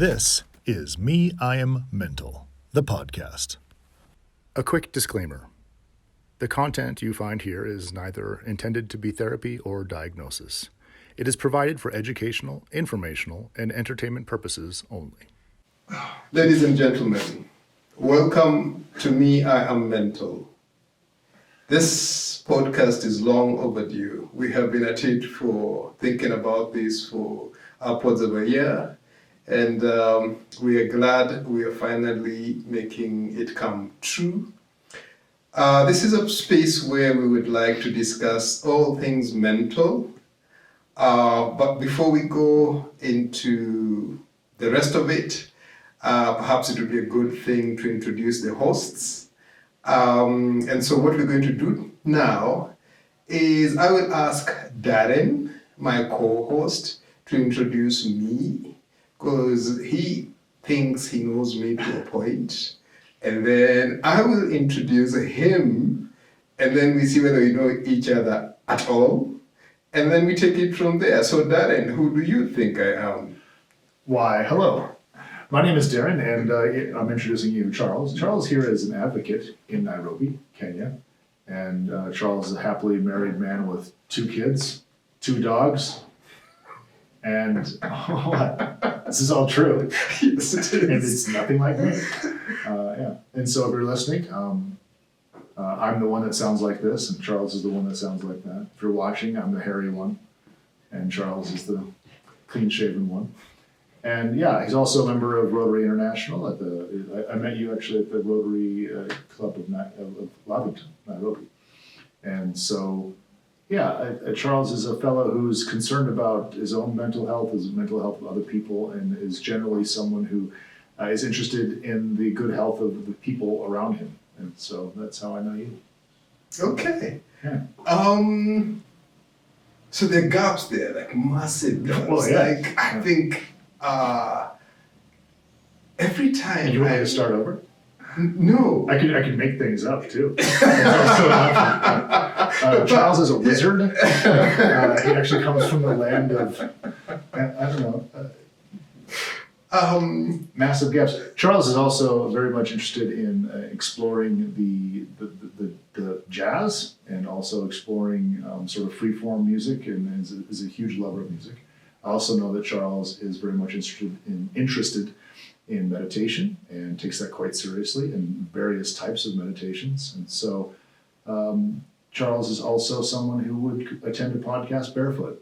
This is Meiammental, the podcast. A quick disclaimer. The content you find here is neither intended to be therapy or diagnosis. It is provided for educational, informational, and entertainment purposes only. Ladies and gentlemen, welcome to Meiammental. This podcast is long overdue. We have been at it for thinking about this for upwards of a year, and we are glad we are finally making it come true. This is a space where we would like to discuss all things mental. But before we go into the rest of it, perhaps it would be a good thing to introduce the hosts. And so what we're going to do now is I will ask Darren, my co-host, to introduce me, because he thinks he knows me to a point. And then I will introduce him, and then we see whether we know each other at all. And then we take it from there. So Darren, who do you think I am? Why, hello. My name is Darren, and I'm introducing you, Charles. Charles here is an advocate in Nairobi, Kenya. And Charles is a happily married man with 2 kids, 2 dogs, and what? This is all true. Yes, it is. And it's nothing like me. Yeah. And so if you're listening, I'm the one that sounds like this, and Charles is the one that sounds like that. If you're watching, I'm the hairy one, and Charles is the clean-shaven one. And yeah, he's also a member of Rotary International. I met you actually at the Rotary Club of Lavington, Nairobi. And so, yeah, Charles is a fellow who's concerned about his own mental health, his mental health of other people, and is generally someone who is interested in the good health of the people around him. And so that's how I know you. Okay. Yeah. So there are gaps there, like massive gaps. Well, yeah. Like I think every time And you want me to start over? No. I could make things up too. Charles is a wizard. He actually comes from the land of, I don't know, massive gaps. Charles is also very much interested in exploring the jazz, and also exploring sort of freeform music, and is a huge lover of music. I also know that Charles is very much interested in meditation, and takes that quite seriously, and various types of meditations. And so Charles is also someone who would attend a podcast barefoot.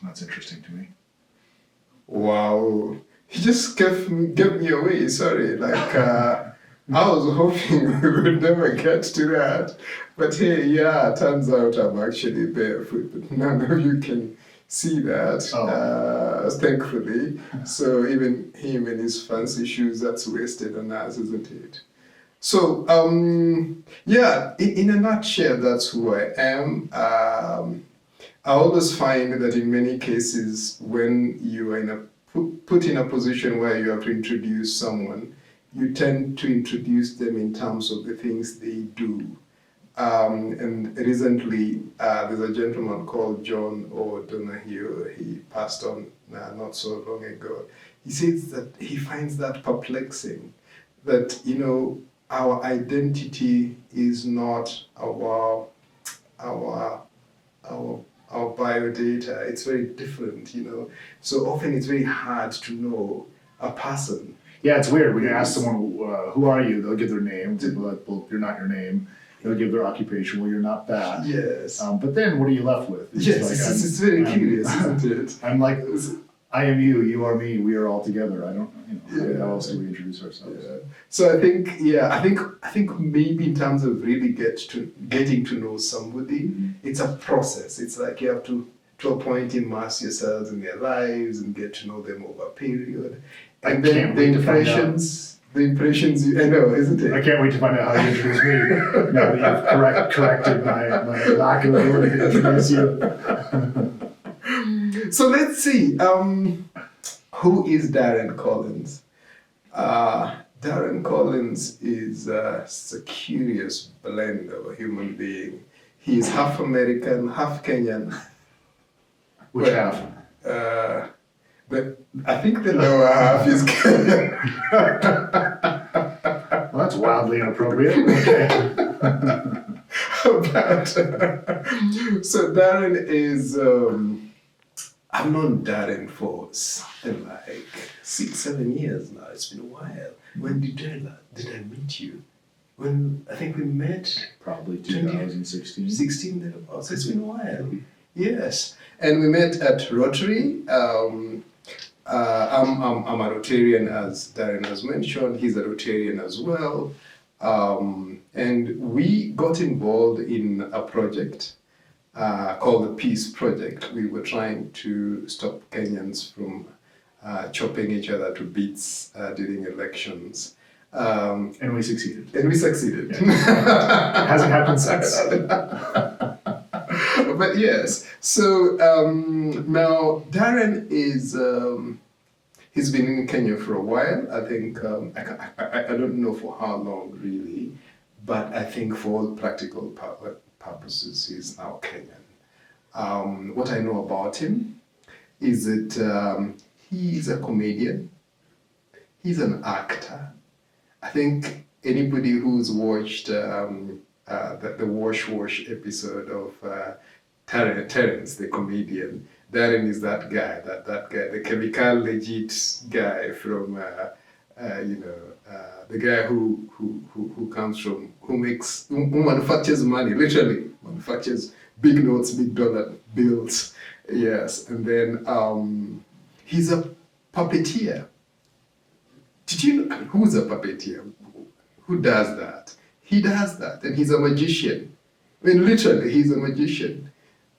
That's interesting to me. Wow. He just gave me away, sorry. Like I was hoping we would never get to that. But hey, yeah, turns out I'm actually barefoot, but none of you can see that, thankfully. So even him and his fancy shoes, that's wasted on us, isn't it? So, yeah, in a nutshell, that's who I am. I always find that in many cases, when you are put in a position where you have to introduce someone, you tend to introduce them in terms of the things they do. And recently, there's a gentleman called John O'Donoghue. He passed on not so long ago. He says that he finds that perplexing, that, our identity is not our biodata. It's very different, So often it's very hard to know a person. Yeah, it's weird. When you ask someone, who are you? They'll give their name. They'll be like, well, you're not your name. They'll give their occupation. Well, you're not that. Yes. But then what are you left with? It's it's very curious, isn't it? I'm like, I am you, you are me, we are all together. I don't, how else do we introduce ourselves? Yeah. So I think maybe in terms of really getting to know somebody, it's a process. It's like you have to a point, immerse yourselves in their lives and get to know them over a period. And then the impressions, I know, isn't it? I can't wait to find out how you introduce me. Now that you've corrected my lack of ability to introduce you. So let's see. Who is Darren Collins? Darren Collins is a curious blend of a human being. He is half American, half Kenyan. Which half? I think the lower half is Kenyan. Well, that's wildly inappropriate. Okay. But, so Darren is, I've known Darren for something like 6-7 years now. It's been a while. When did I meet you? When I think we met Probably 2016. 16 thereabouts. So it's been a while. Yes, and we met at Rotary. I'm a Rotarian, as Darren has mentioned. He's a Rotarian as well, and we got involved in a project called the Peace Project. We were trying to stop Kenyans from chopping each other to bits during elections. And we succeeded. Hasn't happened since. But yes, so now Darren is, he's been in Kenya for a while. I think, I don't know for how long really, but I think for all practical purposes, he's now Kenyan. What I know about him is that he's a comedian, he's an actor. I think anybody who's watched the Wash episode of Terrence, the comedian, Darren is that guy, the chemical legit guy from, the guy who comes from, who manufactures money, literally manufactures big notes, big dollar bills. Yes, and then he's a puppeteer. Did you know who's a puppeteer? Who does that? He does that, and he's a magician. I mean, literally, he's a magician.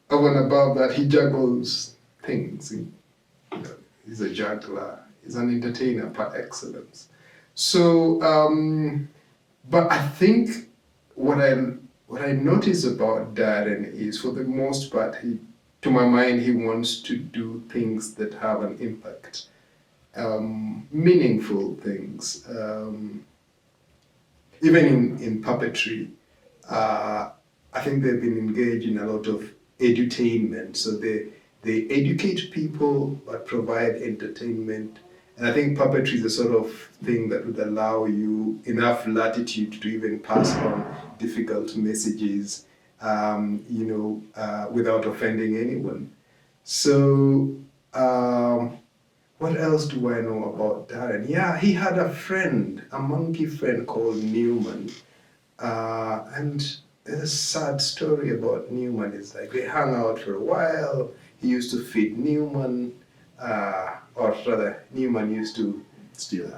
Over and above that, he juggles things. He's a juggler. He's an entertainer par excellence. So, but I think what I notice about Darren is, for the most part, to my mind, he wants to do things that have an impact, meaningful things. Even in puppetry, I think they've been engaged in a lot of edutainment. So they educate people but provide entertainment. And I think puppetry is the sort of thing that would allow you enough latitude to even pass on difficult messages, without offending anyone. So, what else do I know about Darren? Yeah, he had a friend, a monkey friend called Newman. And there's a sad story about Newman. It's like they hung out for a while. He used to feed Newman, or rather, Newman used to steal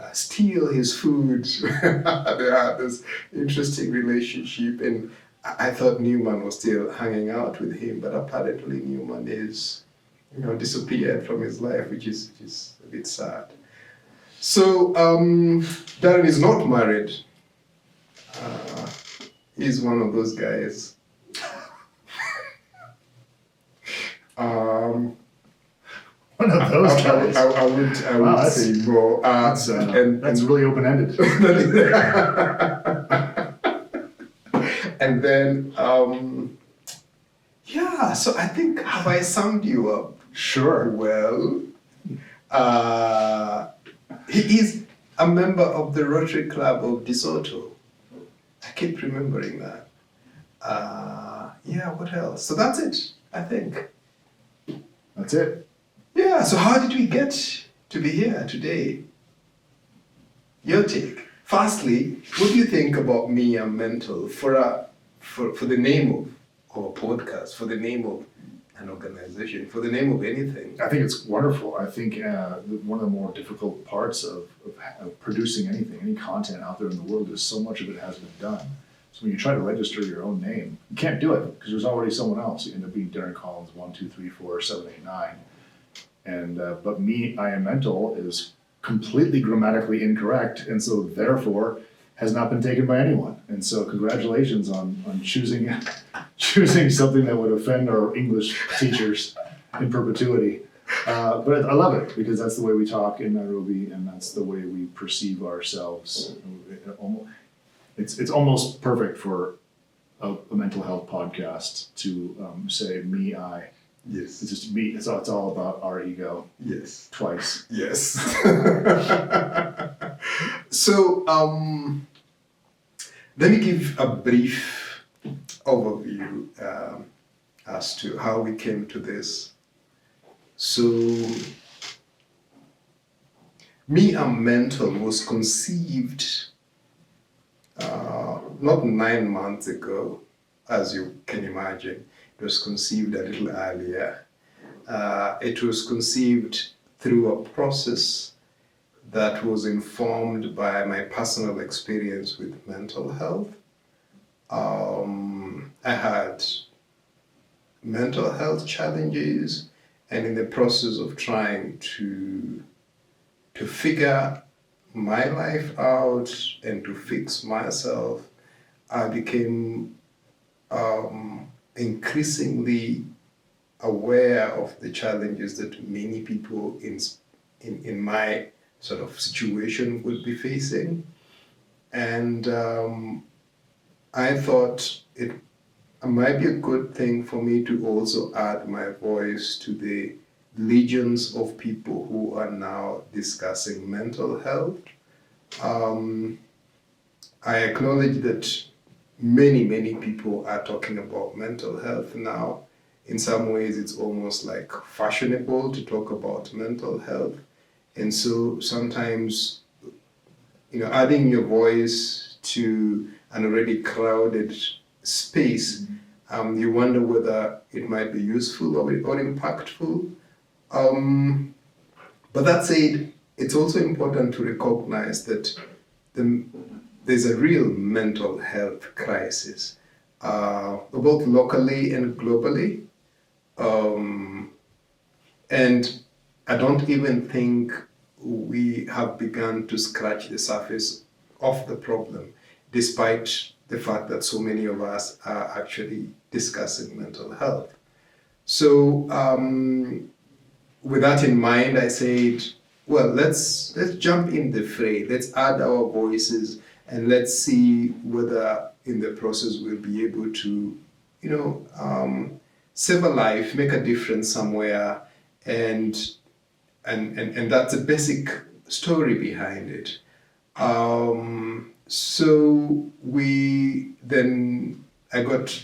his food. They had this interesting relationship, and I thought Newman was still hanging out with him, but apparently Newman is, disappeared from his life, which is a bit sad. So Darren is not married. He's one of those guys. One of those guys. I would say more. That's really open-ended. And then, so I think, have I summed you up? Sure. Well, he is a member of the Rotary Club of DeSoto. I keep remembering that. What else? So that's it, I think. That's it. Yeah, so how did we get to be here today? Your take. Firstly, what do you think about Meiammental for the name of our podcast, for the name of an organization, for the name of anything? I think it's wonderful. I think one of the more difficult parts of producing anything, any content out there in the world, is so much of it has been done. So when you try to register your own name, you can't do it because there's already someone else. You end up being Darren Collins 1, 2, 3, 4, 7, 8, 9. And but Meiammental is completely grammatically incorrect, and so therefore has not been taken by anyone. And so congratulations on choosing something that would offend our English teachers in perpetuity. But I love it because that's the way we talk in Nairobi, and that's the way we perceive ourselves. It's almost perfect for a mental health podcast to say me, I. Yes. It's just me. It's all about our ego Yes. twice. Yes. So, let me give a brief overview as to how we came to this. So, Meiammental was conceived not 9 months ago, as you can imagine. It was conceived a little earlier. It was conceived through a process that was informed by my personal experience with mental health. I had mental health challenges, and in the process of trying to figure my life out and to fix myself, I became increasingly aware of the challenges that many people in my sort of situation would be facing. And I thought it might be a good thing for me to also add my voice to the legions of people who are now discussing mental health. I acknowledge that many people are talking about mental health now. In some ways, it's almost like fashionable to talk about mental health. And so sometimes, adding your voice to an already crowded space, you wonder whether it might be useful or impactful. But that said, it's also important to recognize that there's a real mental health crisis, both locally and globally. And I don't even think we have begun to scratch the surface of the problem, despite the fact that so many of us are actually discussing mental health. So, with that in mind, I said, well, let's jump in the fray. Let's add our voices, and let's see whether in the process we'll be able to, save a life, make a difference somewhere, and that's the basic story behind it. So I got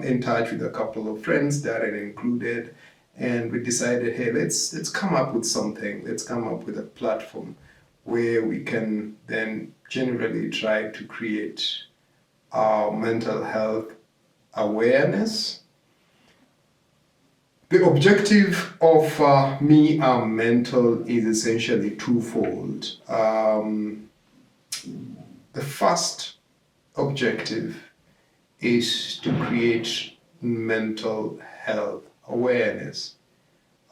in touch with a couple of friends, Darren included, and we decided, hey, let's come up with something. Let's come up with a platform where we can then generally try to create mental health awareness. The objective of Meiammental is essentially twofold. The first objective is to create mental health awareness.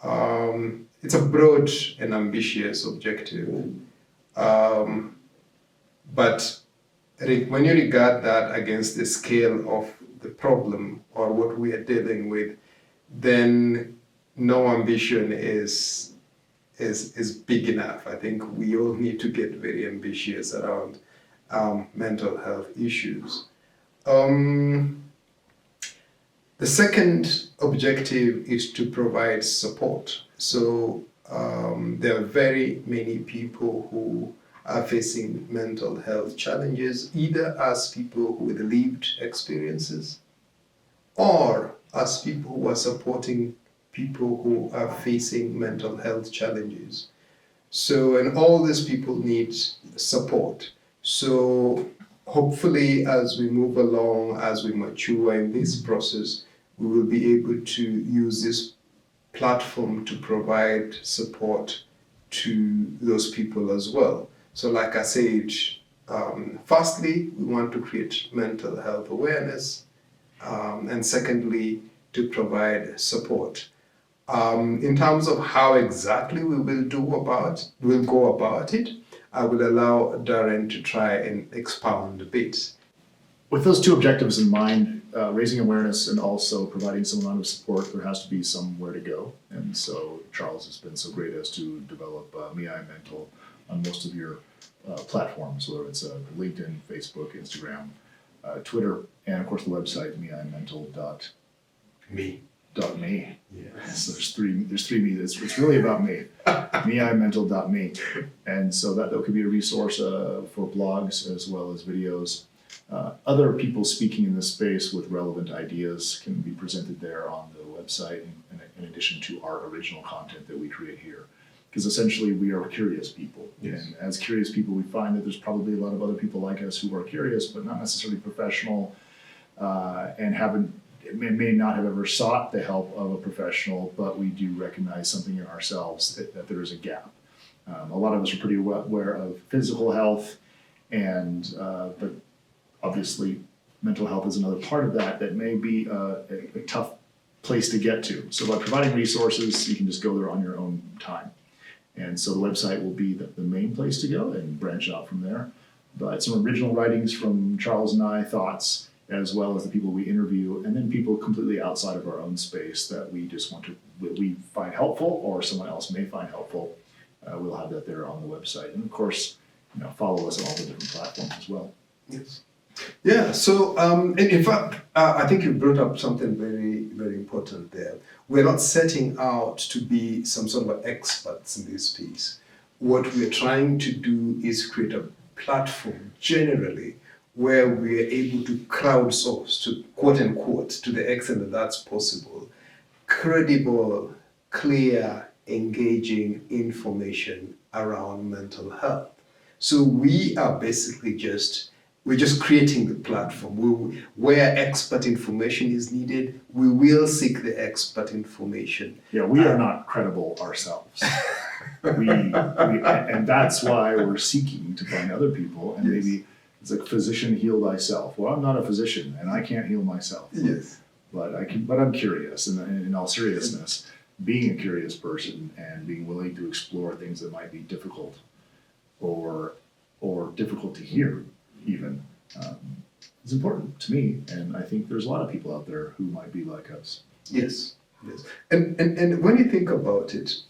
It's a broad and ambitious objective, but when you regard that against the scale of the problem or what we are dealing with, then no ambition is big enough. I think we all need to get very ambitious around mental health issues. The second objective is to provide support. So there are very many people who are facing mental health challenges, either as people with lived experiences or as people who are supporting people who are facing mental health challenges. So, and all these people need support. So hopefully as we move along, as we mature in this process, we will be able to use this platform to provide support to those people as well. So like I said, firstly, we want to create mental health awareness, and secondly, to provide support. In terms of how exactly we will go about it, I will allow Darren to try and expound a bit. With those two objectives in mind, raising awareness and also providing some amount of support, there has to be somewhere to go. And so Charles has been so great as to develop Meiammental on most of your platforms, whether it's LinkedIn, Facebook, Instagram, Twitter, and of course the website meiammental.me. .me. Yes. So there's three me. It's really about me. Meiammental.me. And so that could be a resource for blogs as well as videos. Other people speaking in this space with relevant ideas can be presented there on the website in addition to our original content that we create here. Because essentially we are curious people. Yes. And as curious people, we find that there's probably a lot of other people like us who are curious, but not necessarily professional and may not have ever sought the help of a professional, but we do recognize something in ourselves that there is a gap. A lot of us are pretty aware of physical health, but obviously mental health is another part of that may be a tough place to get to. So by providing resources, you can just go there on your own time. And so the website will be the main place to go and branch out from there. But some original writings from Charles and I, thoughts, as well as the people we interview, and then people completely outside of our own space that we find helpful or someone else may find helpful. We'll have that there on the website. And of course, follow us on all the different platforms as well. Yes. Yeah, so in fact, I think you brought up something very, very important there. We're not setting out to be some sort of experts in this piece. What we're trying to do is create a platform generally where we're able to crowdsource, to quote unquote, to the extent that that's possible, credible, clear, engaging information around mental health. So we are basically we're just creating the platform. Where expert information is needed, we will seek the expert information. Yeah, we are not credible ourselves. And that's why we're seeking to find other people. And Yes. maybe it's like physician heal thyself. Well, I'm not a physician and I can't heal myself. Yes. But I'm curious, and in all seriousness, being a curious person and being willing to explore things that might be difficult or difficult to hear even, is important to me. And I think there's a lot of people out there who might be like us. Yes. Yes. And when you think about it,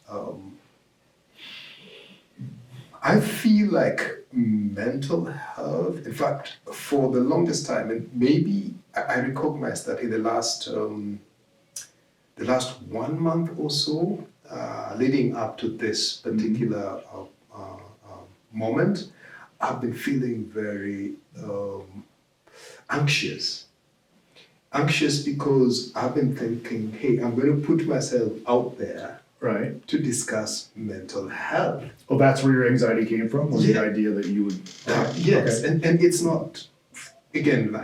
I feel like mental health, in fact, for the longest time, and maybe I recognize that in the last 1 month or so, leading up to this particular moment, I've been feeling very anxious. Anxious because I've been thinking, hey, I'm going to put myself out there, Right. to discuss mental health. Oh, that's where your anxiety came from? Was the idea that you would... Yes, Okay. and it's not, again,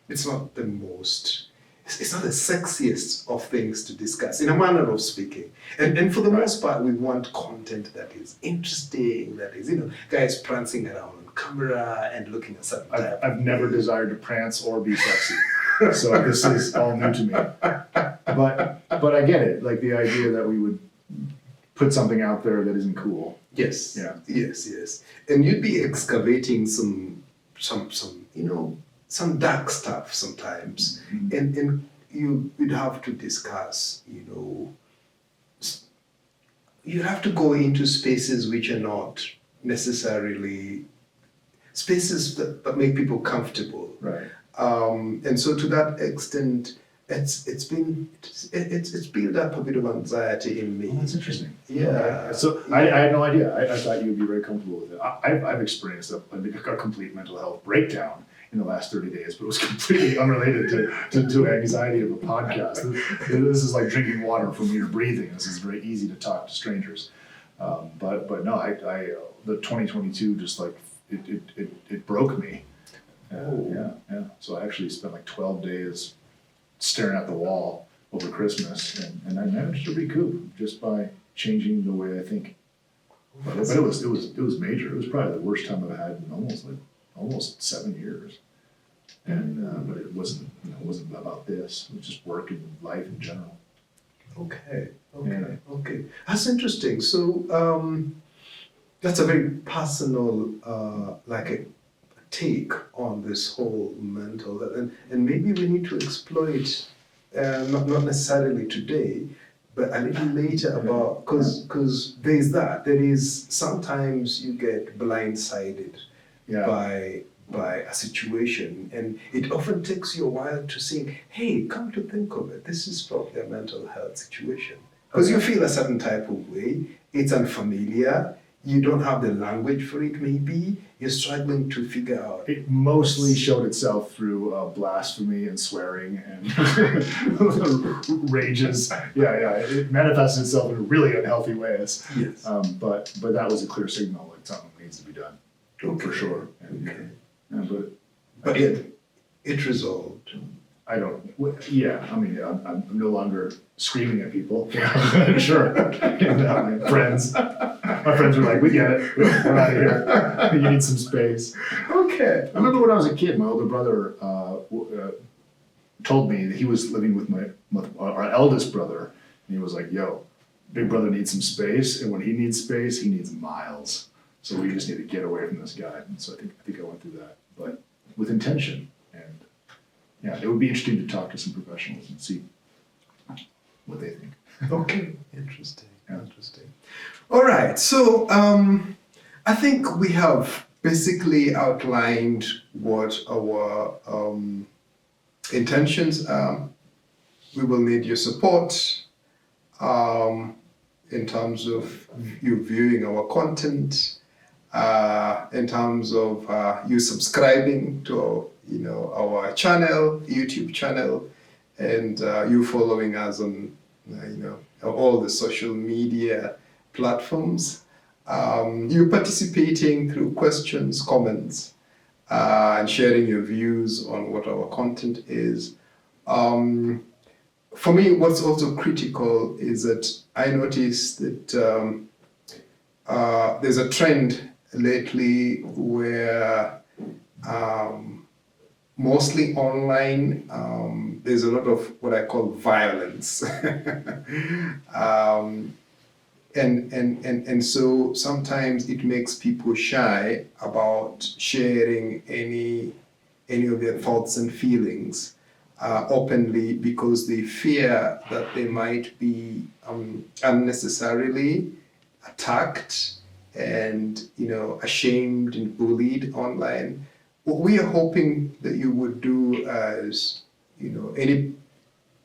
it's not the most, it's not the sexiest of things to discuss, in a manner of speaking. And for the most part, we want content that is interesting, that is, guys prancing around on camera and looking at certain type. I've never desired to prance or be sexy. So this is all new to me. But I get it, like the idea that we would put something out there that isn't cool. Yes. Yeah. Yes. And you'd be excavating some dark stuff sometimes. Mm-hmm. And you'd have to discuss, you have to go into spaces which are not necessarily spaces that make people comfortable. Right. And so to that extent, it's built up a bit of anxiety in me. Oh, that's interesting. Yeah. Okay. So I had no idea. I thought you would be very comfortable with it. I've experienced a complete mental health breakdown in the last 30 days, but it was completely unrelated to anxiety of a podcast. This is like drinking water from your breathing. This is very easy to talk to strangers. But no, the 2022 just like it broke me. Yeah. So I actually spent like 12 days staring at the wall over Christmas, and I managed to recoup just by changing the way I think. But it was major. It was probably the worst time I've had in almost 7 years. And but it wasn't about this. It was just work and life in general. Okay. Yeah. That's interesting. So that's a very personal, a take on this whole mental health, and maybe we need to explore it, not necessarily today, but a little later, about because there is sometimes you get blindsided Yeah. by a situation, and it often takes you a while to think, hey, come to think of it, this is probably a mental health situation. Because you feel a certain type of way, it's unfamiliar, you don't have the language for it, maybe, you're struggling to figure out. It mostly showed itself through blasphemy and swearing and rages. Yeah, it manifested itself in really unhealthy ways. Yes. But that was a clear signal that something needs to be done, for sure. And, Okay. but it resolved. I don't. I mean, I'm no longer screaming at people. Sure. And, my friends were like, "We get it. We're out of here. You need some space." Okay. I remember when I was a kid, my older brother told me that he was living with our eldest brother, and he was like, "Yo, big brother needs some space, and when he needs space, he needs miles. So we just need to get away from this guy." And so I think I went through that, but with intention. And yeah, it would be interesting to talk to some professionals and see what they think. Okay, interesting. Yeah. Interesting. All right, so I think we have basically outlined what our intentions are. We will need your support in terms of you viewing our content, in terms of you subscribing to our channel, YouTube channel, and you following us on all the social media platforms. You participating through questions, comments, and sharing your views on what our content is. For me, what's also critical is that I noticed that there's a trend lately where mostly online, there's a lot of what I call violence. And so sometimes it makes people shy about sharing any of their thoughts and feelings openly, because they fear that they might be unnecessarily attacked and ashamed and bullied online. What we are hoping that you would do as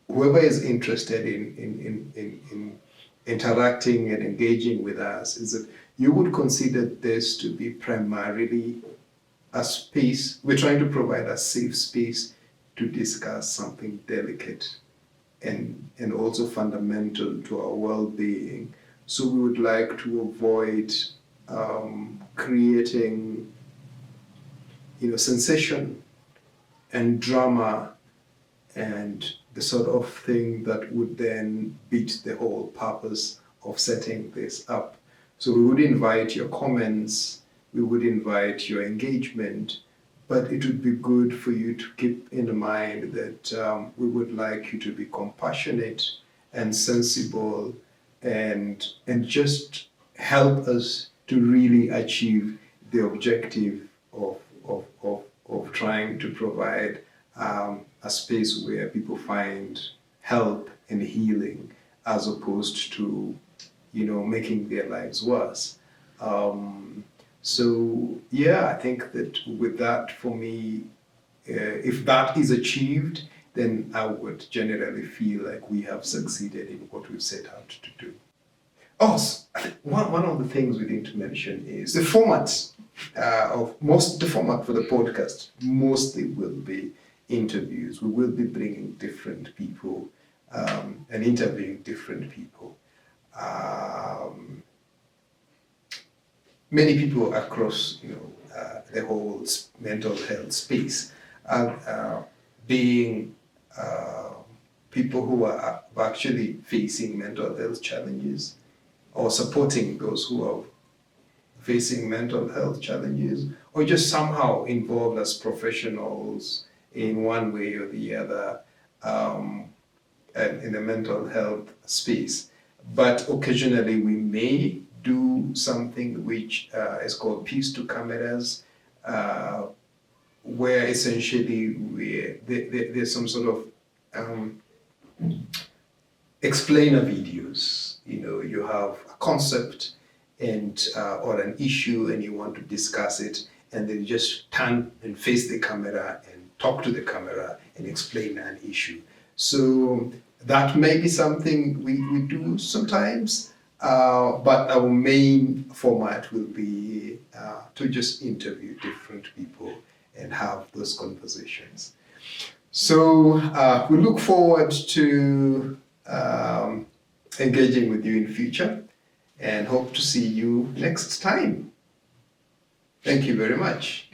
whoever is interested in interacting and engaging with us is that you would consider this to be primarily a space. We're trying to provide a safe space to discuss something delicate and also fundamental to our well-being. So we would like to avoid creating sensation and drama and the sort of thing that would then beat the whole purpose of setting this up. So we would invite your comments, we would invite your engagement, but it would be good for you to keep in mind that we would like you to be compassionate and sensible and just help us to really achieve the objective of trying to provide a space where people find help and healing, as opposed to making their lives worse. So yeah, I think that with that, for me, if that is achieved, then I would generally feel like we have succeeded in what we've set out to do. Also, one of the things we need to mention is the format the format for the podcast mostly will be interviews. We will be bringing different people and interviewing different people. Many people across the whole mental health space, being people who are actually facing mental health challenges or supporting those who are facing mental health challenges, or just somehow involved as professionals in one way or the other in the mental health space. But occasionally we may do something which is called Peace to Cameras, where essentially there's some sort of explainer videos. You have a concept and or an issue and you want to discuss it, and they just turn and face the camera and talk to the camera and explain an issue. So that may be something we do sometimes, but our main format will be to just interview different people and have those conversations. So we look forward to engaging with you in future and hope to see you next time. Thank you very much.